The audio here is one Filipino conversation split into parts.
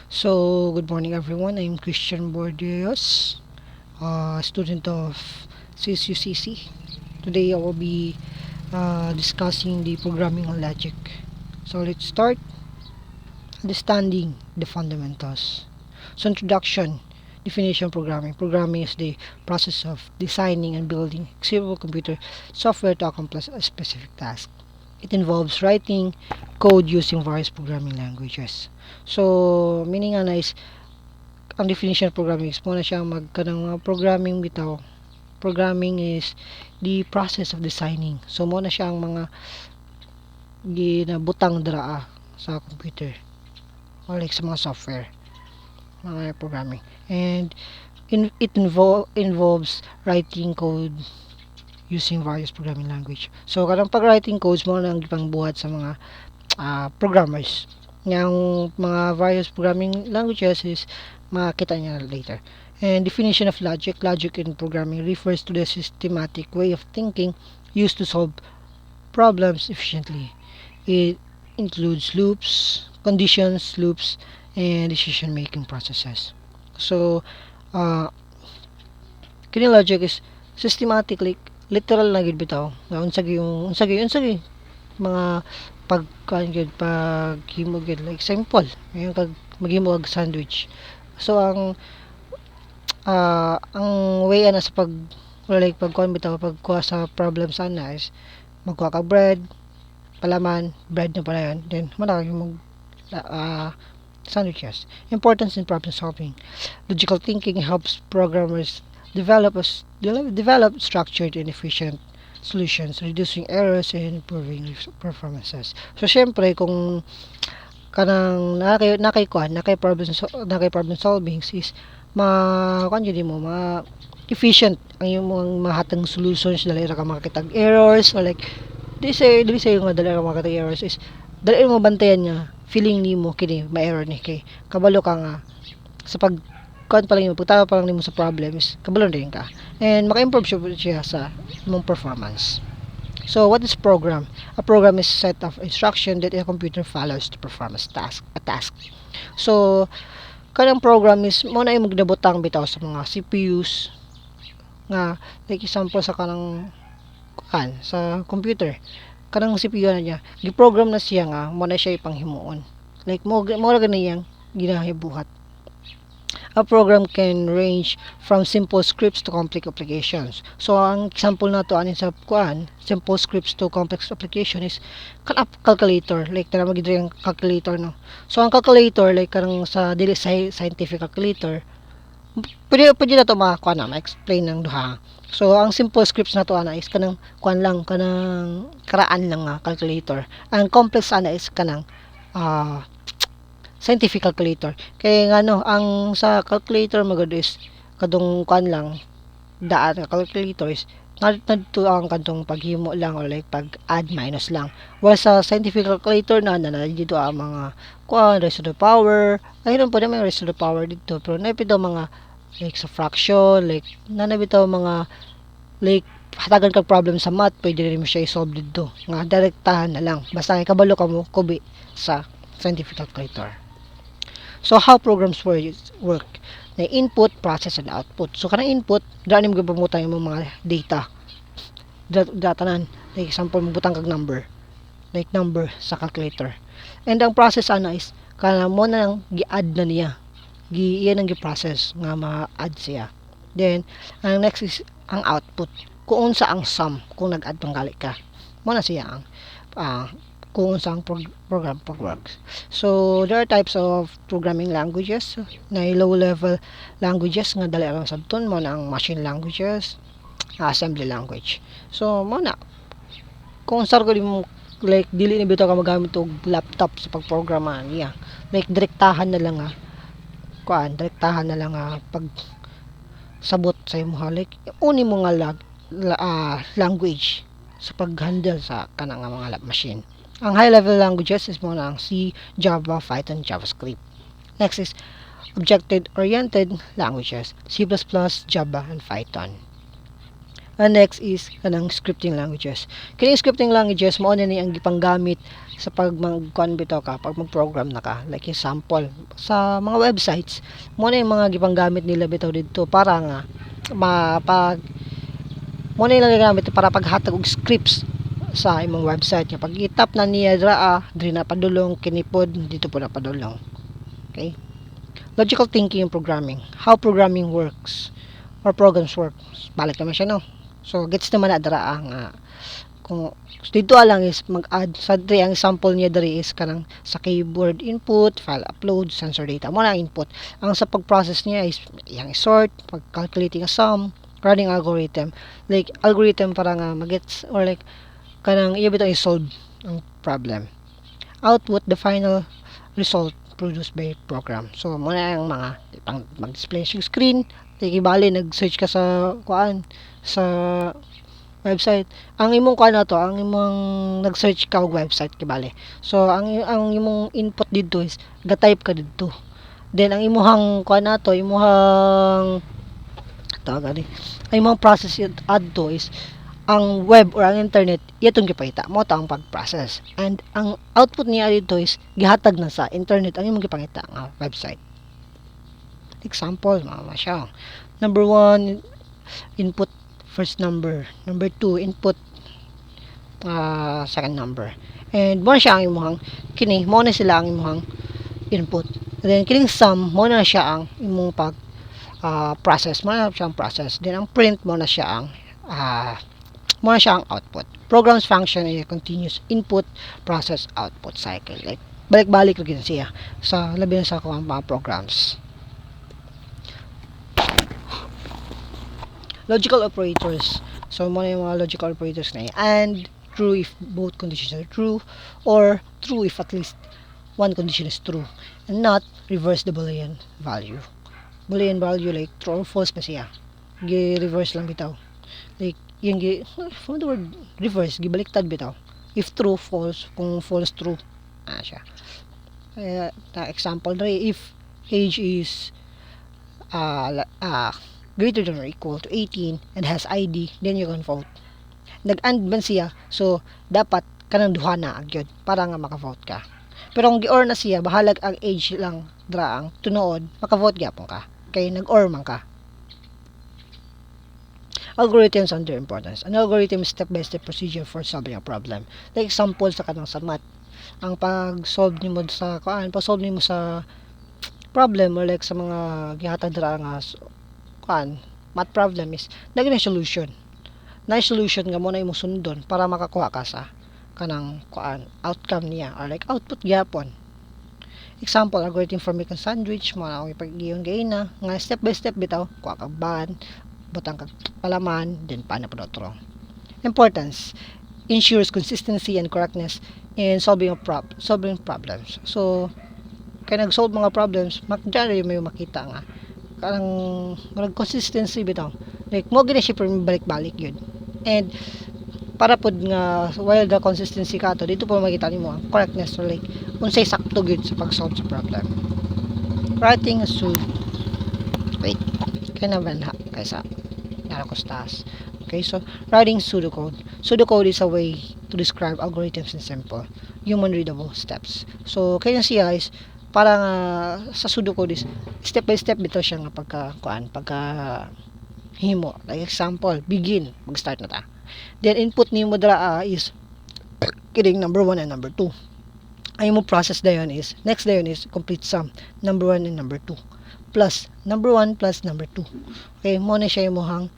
So, good morning everyone. I'm Christian Bordeos, student of CSUCC. Today I will be discussing the programming and logic. So, let's start understanding the fundamentals. So, introduction, definition of programming. Programming is the process of designing and building executable computer software to accomplish a specific task. It involves writing code using various programming languages. So, meaning nga na is ang definition of programming is muna siya magkanang mga programming bitaw. Programming is the process of designing. So muna siya ang mga ginabutang draa sa computer or like sa mga software, mga programming. And it involves writing code using various programming language. So kanang pag-writing codes mo nang gipangbuhat sa mga programmers. Yung mga various programming languages is makita niya later. And definition of logic. Logic in programming refers to the systematic way of thinking used to solve problems efficiently. It includes loops, conditions, loops, and decision-making processes. So, kini logic is systematic, like literal na gid bitaw. Nga unsagi mga paghimo gid like simple. Ngayon kag maghimo og sandwich. So ang way ana sa pagkuha bitaw pagkuha sa problem sana is magkuha ka bread, palaman, bread na pala yun. Then manakag mo sandwiches. Importance in problem solving. Logical thinking helps programmers develop structured and efficient solutions, reducing errors and improving performances. So syempre kung kanang nakay problem solving is kuan gyud mo efficient ang imong mahatag solutions dali ra ka makakitag errors or like dili say nga dali ra makakitag errors is dali mo bantayan nga feeling nimo kini ma-error ni kay kabalo ka nga sa pag kuan pa lang nimo pagtawa pa lang nimo sa problems kabalo rin ka and maka-improve siya sa imong performance. So, what is program? A program is a set of instruction that a computer follows to perform a task. So, kanang program is mo na imong ginabutang bitaw sa mga CPUs nga like example sa kanang sa computer. Kanang CPU na niya, gi-program na siya nga mo na siya ipanghimuon. Like mo ra ganiyang ginahibuhat. A program can range from simple scripts to complex applications. So, ang example na to anin sa simple scripts to complex application is calculator. Like, tara magidri ang calculator, no? So, ang calculator, like, karang sa dili scientific calculator, pwede na to ma-explain ng duha. So, ang simple scripts na to is kanang kanang karaan lang nga calculator. Ang complex is kanang scientific calculator. Kaya nga ang sa calculator magod is kadung lang daan nga calculator is nadto ang kadung paghimo lang or like pag add minus lang. While sa scientific calculator na dito ang mga raised to the power. Ayun po na may raised to the power dito. Pero napito mga like sa fraction, like nanabitaw mga like hatagan kag problem sa math, pwede rin mo siya i-solve dito. Nga direktahan na lang. Basta kabalo ka mo kubi sa scientific calculator. So, how programs work? Na input, process, and output. So, kanang input, daan mo gabamutang yung mga data. Datanan. Like, example, mabutang kag number. Like, number sa calculator. And ang process is, kanang mo na lang gi-add na niya. Iyan ang gi-process nga ma-add siya. Then, ang next is ang output. Kung unsa ang sum, kung nag-add panggali ka. Mo na siya ang kung saan program works. So, there are types of programming languages na low-level languages nga dali lang sabton mo na ang machine languages, assembly language. So, mo na kung saan ko mo like dili na bitaw ka magamit og laptop sa pagprograma niya. Like direktahan na lang direktahan na lang pag sabot sa imo like uni mo nga language sa pag-handle sa kanang mga machine. Ang high-level languages is muna ang C, Java, Python, JavaScript. Next is object-oriented languages, C++, Java, and Python. And next is kanang scripting languages. Kini scripting languages mao na ni ang gipanggamit sa pag mag-kuan bitaw ka, pag mag-program na ka. Like example, sa mga websites, mao na yung mga gipanggamit nila bitaw dito para nga mapag mo na yung gamit para paghatag og scripts sa imong website nga pag itap na niya diri na padulong kinipod dito po na padulong. Okay, logical thinking and programming, how programming works or programs work, balik naman siya no. So gets naman na dira ang kung dito lang is mag-add sa diri ang example niya diri is kanang sa keyboard input, file upload, sensor data mo na input. Ang sa pag-process niya is yang sort, pag calculating a sum, running algorithm, like algorithm para nga magets or like kanang iya bitaw i-solve ang problem. Output, the final result produced by program. So muna ang mga pang mag-display sa screen, bali nag-search ka sa kuan sa website. Ang imong kuan na to, ang imong nag-search ka og website kibali. So ang imong input dito is ga-type ka dito. Then ang imong kuan na to, imong tawag ay imong process add to is ang web or ang internet itong gipakita mo ta ang pag-process, and ang output niya dito is gihatag na sa internet ang imong gipakita nga website. Example mama siya, number 1 input first number, number 2 input second number, and mo na siya ang imong kini mo na sila ang imong input, and then kining sum mo na siya ang imong pag process mo na siya ang process, then ang print mo na siya ang mo na siya ang output. Programs function is a continuous input process output cycle, like balik-balik lagi siya sa labi na sa mga programs. Logical operators, so mo na yung mga logical operators na yan. And true if both conditions are true, or true if at least one condition is true, and not reverse the Boolean value. Boolean value like true or false pa siya, gi-reverse lang bitaw, like yung from the word reverse, gibaliktad bitaw. If true, false, kung false, true siya. Example dre, if age is greater than or equal to 18 and has ID, then you can vote. Nag-and man siya, so dapat kanang duha na agyod para nga maka-vote ka. Pero kung gi-or na siya, bahalag ang age lang dra ang tunood, maka-vote gyapon ka kay nag-or man ka. Algorithms and their importance. An algorithm is step-by-step procedure for solving a problem. Like example sa kanang sa math, ang pag-solve nimo sa pag-solve nimo sa problem or like sa mga gihatag dira nga math problem is naging solution. Na solution nga mo na imong sundon para makakuha ka sa kanang outcome niya or like output gyapon. Example, algorithm for making sandwich, mga akong ipag-iyon gaina nga step by step bitaw, kuha kag ban, butang kag palaman, then paano pa otro. Importance, ensures consistency and correctness in solving problems. So kaya nag-solve mga problems, diyan may makita nga kanang consistency bitaw, like mo gina siya balik-balik yun, and para pod nga while the consistency ka to dito po makita nimo ang correctness or like unsay sakto gyud sa pag-solve sa problem. Writing a kanaban ha kaysa narakostas. Okay, so writing pseudocode. Pseudocode is a way to describe algorithms in simple, human readable steps. So kaya siya is para nga sa pseudocode is step by step bitaw siya nga pagka himo. Like example, begin, mag-start na ta. Then input nimo dra is kidding number 1 and number 2. Ay mo process dayon is next dayon is complete sum number 1 and number 2 plus number 1 plus number 2. Okay, mo na siya imong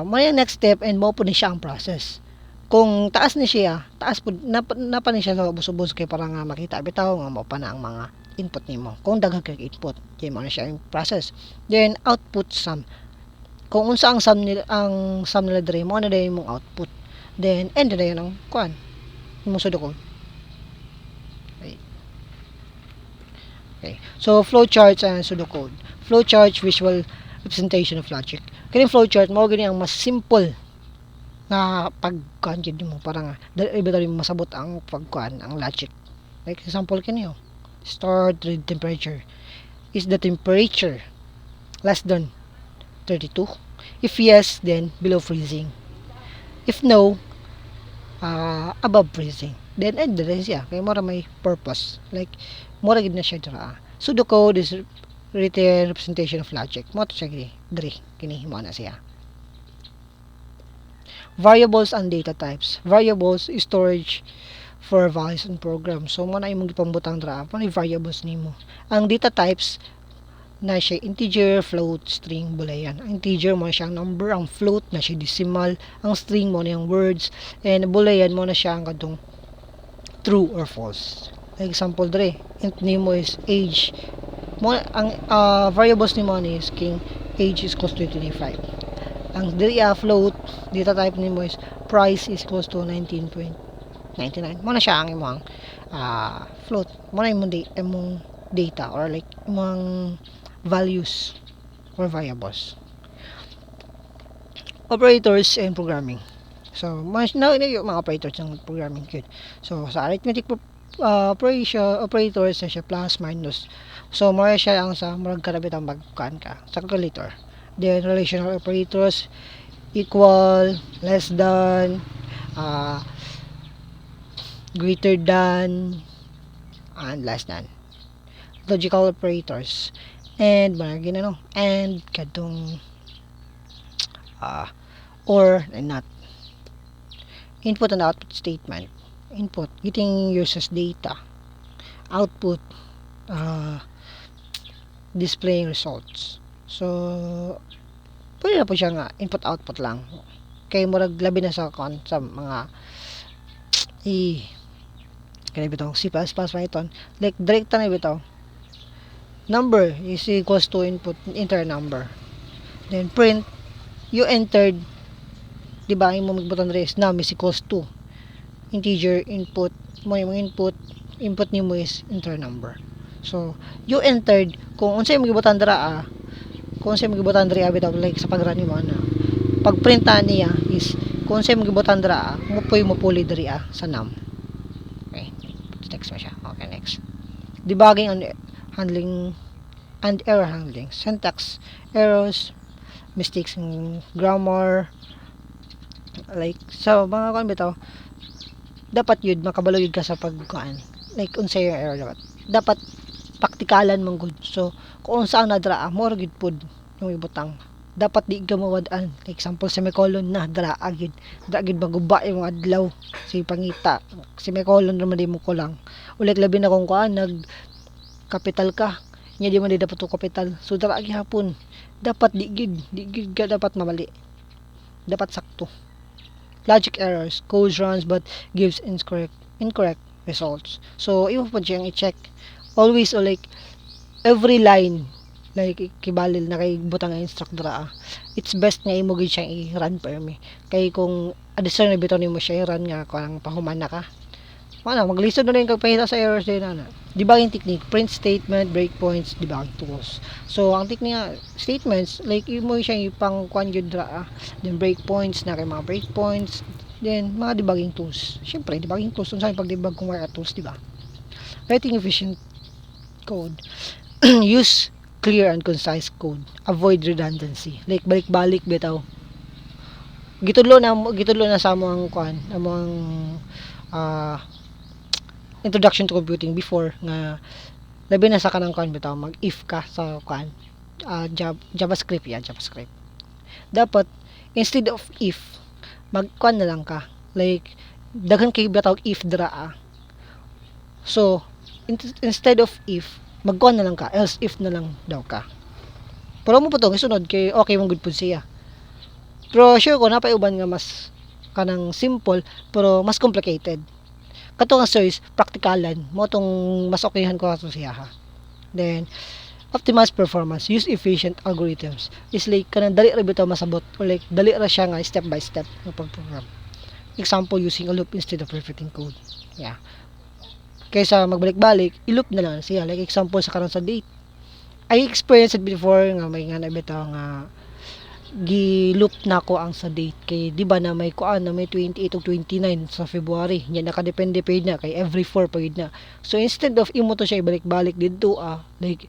mo na next step, and mo po ni siya ang process. Kung taas ni siya, taas po napa ni siya sa ubos-ubos kay para nga makita bitaw nga mao pa na ang mga input nimo. Kung daghan kay input, kay mo na siya yung process. Then output sum. Kung unsa ang sum nila diri, mo na dayon imong output. Then end na dayon ang imong pseudocode. Okay. So flowcharts and pseudocode. Flowchart, visual representation of logic. Kini flowchart mo gani ang mas simple na pagkuan gid mo para nga iba dali masabot ang pagkuan ang logic. Like example kini start temperature. Is the temperature less than 32? If yes, then below freezing. If no, above freezing. Then end na rin siya. Kaya mora may purpose. Like, mora gid na siya dra. Pseudocode is written representation of logic. Mo to siya gini. Dre. Kini mo na siya. Variables and data types. Variables is storage for values and programs. So, mo na imong gipambutang dra. Ano yung variables nimo? Ang data types na siya integer, float, string, boolean. Ang integer mo na siya ang number, ang float na siya decimal, ang string mo na yung words, and boolean mo na siya ang kadong true or false. Example dre, int nimo is age. Mo ang variables nimo is king age is equals to 25. Ang dre float data type nimo is price is equals to 19.99. Mo na siya ang imong float. Mo na imong data or like imong values or variables. Operators and programming. So, yung mga operators ng programming code. So, sa arithmetic operators na siya plus, minus. So, mara siya ang sa murag karabit ang magkaan ka sa calculator. Then, relational operators equal, less than, greater than, and less than. Logical operators and and kadong or and not. Input and output statement. Input getting uses data. Output displaying results. So pwede na po siya nga input output lang. Kay murag labi na sa mga kaya bitong C++ Python like direct na bitaw. Number is equals to input enter number. Then print you entered, di ba? Imo magbutan res num is equals to integer input mo yung input nimo is enter number. So you entered kung unsay magibutan dira bitaw like sa pag-run nimo ana. Pag printan niya is kung unsay magibutan dira mo puli diri sa num. Okay. Next mo siya. Okay, next. Debugging and handling and error handling, syntax errors, mistakes in grammar, like sa mga kan bitaw dapat yun makabalo yun ka sa pagkuan like unsay yung error dapat praktikalan mong good. So kung saan nadraa mo gid pud yung ibutang dapat di ka mawadaan. Like example semicolon na draa gid maguba yung adlaw si pangita semicolon ra man di mo kulang ulit labi na kung kuan nag capital ka nya di man di dapat to capital so dara gihapon dapat di gid ka dapat mamali dapat sakto. Logic errors code runs but gives incorrect results. So iyo pa diyang i-check always or like every line like kibalil na kay butang instruct dra it's best nga imo gid siyang i-run permi kay kung addition na bitaw nimo siya i-run nga kung pahuman na ka maglisod na rin kag pahita sa errors din ana. Debugging technique, print statement, breakpoints, debugging tools. So ang technique nga statements like imo siya ipang kuan gyud dra then breakpoints na kay mga breakpoints then mga debugging tools. Syempre debugging tools unsa pag debug kung wala tools di ba? Writing efficient code. Use clear and concise code. Avoid redundancy. Like balik-balik bitaw. Gitudlo na sa among kuan, among introduction to computing before nga labi na sa kanang kuan bitaw mag if ka sa kuan JavaScript dapat instead of if mag kuan na lang ka like daghan kay bitaw if dra so instead of if mag kuan na lang ka else if na lang daw ka pero mo putong isunod kay okay mong good pud siya pero sure ko napay uban nga mas kanang simple pero mas complicated kato nga search praktikalan mo tong mas okayhan ko ato siya ha. Then optimize performance, use efficient algorithms is like kanang dali ra bitaw masabot or like dali ra siya nga step by step nga pag-program. Example using a loop instead of repeating code. Yeah. Kaysa magbalik-balik, i-loop na lang siya. Like example sa karon sa date. I experienced it before nga may nga na bitaw nga gi-loop na ko ang sa date kay di ba na may kuan na may 28 o 29 sa February nya nakadepende pa na kay every 4 pa na so instead of imo to siya ibalik-balik dito like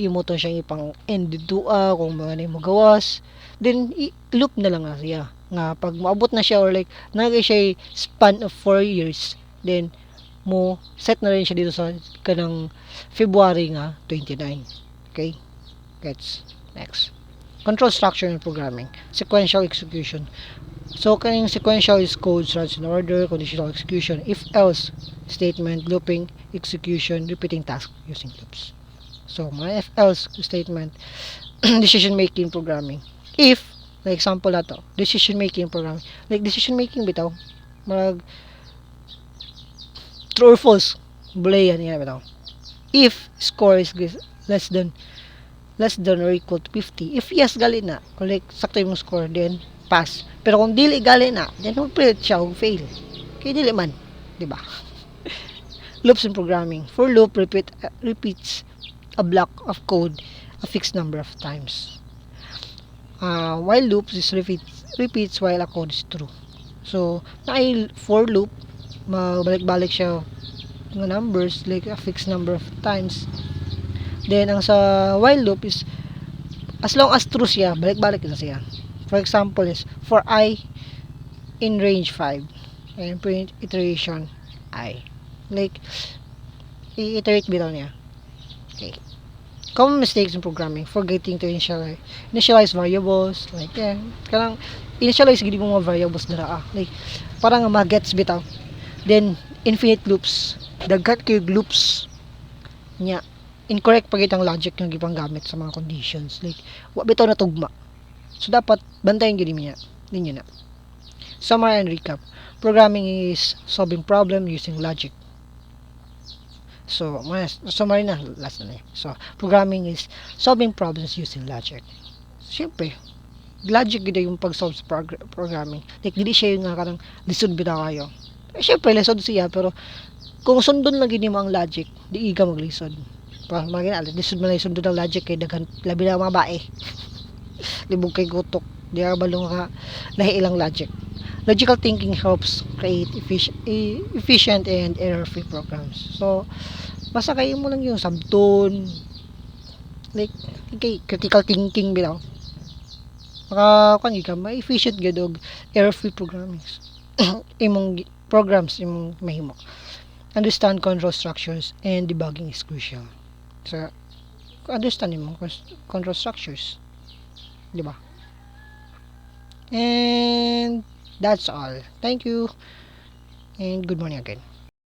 imo to siya ipang end dua kung mga na mo gawas, then loop na lang na siya nga pag maabot na siya or like nagay siya span of 4 years, then mo set na rin siya dito sa kanang February nga 29. Okay, gets. Next, control structure and programming, sequential execution. So kayong sequential is code runs in order, conditional execution, if else statement, looping execution, repeating task using loops. So mga if else statement, decision making programming. If like example na to, decision making programming, like decision making bitaw mag true or false, bulayan yan bitaw. If score is less than or equal to 50, if yes gali na, kung like sakto yung score, then pass. Pero kung dili gali na, then magpilit siya kung fail. Kaya dili man, di ba? Loops in programming. For loop repeats a block of code a fixed number of times. While loops is repeats while a code is true. So, na for loop, mabalik-balik siya ng numbers like a fixed number of times. Then, ang sa while loop is as long as true siya, balik-balik na siya. For example is, for I in range 5, and print iteration I. Like, i-iterate bitaw niya. Okay. Common mistakes in programming, forgetting to initialize variables, like, kanang, initialize gini mo mga variables na like, parang mag-gets bitaw. Then, infinite loops. Dagat kayo loops niya. Incorrect pagit ang logic yung gipang gamit sa mga conditions. Like, wa bitaw na tugma. So, dapat, bantayan gini niya. Ninyo na. Summary and recap. Programming is solving problem using logic. So, summary na, last na eh. So, programming is solving problems using logic. Siyempre, logic gina yung pag-solve sa programming. Like, hindi siya yung nga karang lisod bitaw kayo. Siyempre, lisod siya, pero kung sundon lang gini mo ang logic, di iga maglisod. Pa, mga ginala, lisod mo lang yung sundon ang logic kay daghan, labi na mga bae. Libog kay gutok. Di ka balong ka nahiilang logic. Logical thinking helps create efficient and error-free programs. So, basta kayo mo lang yung sabton, like, critical thinking bitaw. Maka, may efficient gadog error-free programming. Imong programs, imong mahimo. Understand control structures and debugging is crucial. So, understand imong control structures. Diba? And that's all. Thank you and good morning again.